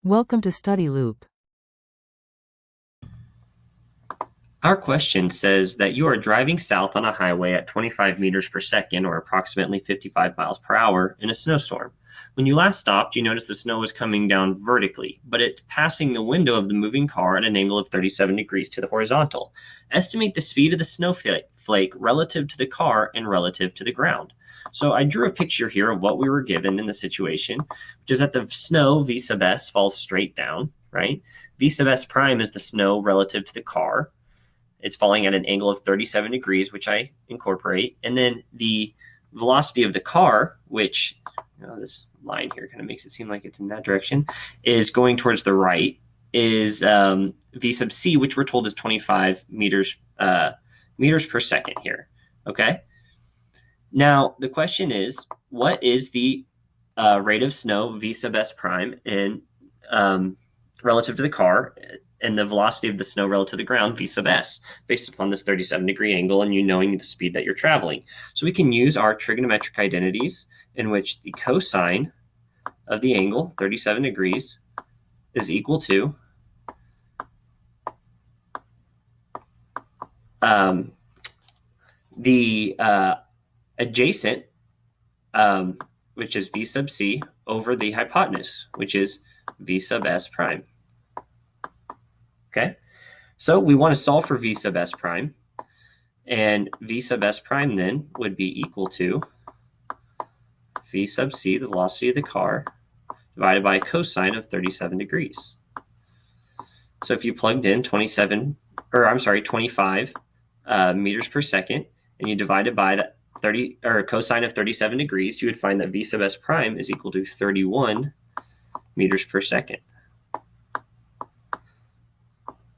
Welcome to Study Loop. Our question says that you are driving south on a highway at 25 meters per second, or approximately 55 miles per hour, in a snowstorm. When you last stopped, you noticed the snow was coming down vertically, but it's passing the window of the moving car at an angle of 37 degrees to the horizontal. Estimate the speed of the snowflake relative to the car and relative to the ground. So I drew a picture here of what we were given in the situation, which is that the snow v sub s falls straight down, right? V sub s prime is the snow relative to the car. It's falling at an angle of 37 degrees, which I incorporate. And then the velocity of the car, which this line here kind of makes it seem like it's in that direction, is going towards the right, is v sub c, which we're told is 25 meters per second here. Okay. Now, the question is, what is the rate of snow v sub s prime in relative to the car, and the velocity of the snow relative to the ground v sub s, based upon this 37-degree angle and you knowing the speed that you're traveling. So we can use our trigonometric identities, in which the cosine of the angle, 37 degrees, is equal to the adjacent, which is v sub c, over the hypotenuse, which is v sub s prime. Okay, so we want to solve for v sub s prime, and v sub s prime then would be equal to v sub c, the velocity of the car, divided by cosine of 37 degrees. So if you plugged in 25 meters per second, and you divided by that cosine of 37 degrees, you would find that v sub s prime is equal to 31 meters per second.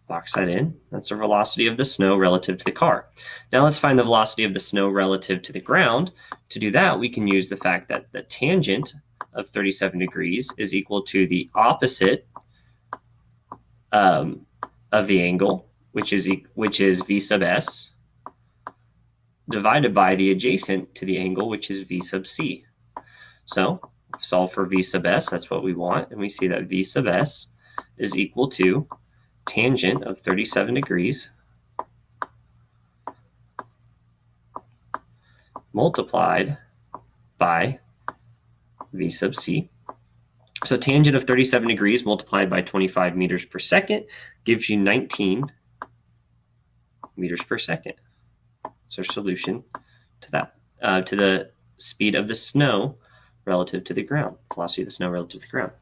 Box that in. That's the velocity of the snow relative to the car. Now let's find the velocity of the snow relative to the ground. To do that, we can use the fact that the tangent of 37 degrees is equal to the opposite of the angle, which is v sub s, divided by the adjacent to the angle, which is v sub c. So solve for v sub s, that's what we want, and we see that v sub s is equal to tangent of 37 degrees multiplied by v sub c. So tangent of 37 degrees multiplied by 25 meters per second gives you 19 meters per second. So our solution to that, to the speed of the snow relative to the ground, velocity of the snow relative to the ground.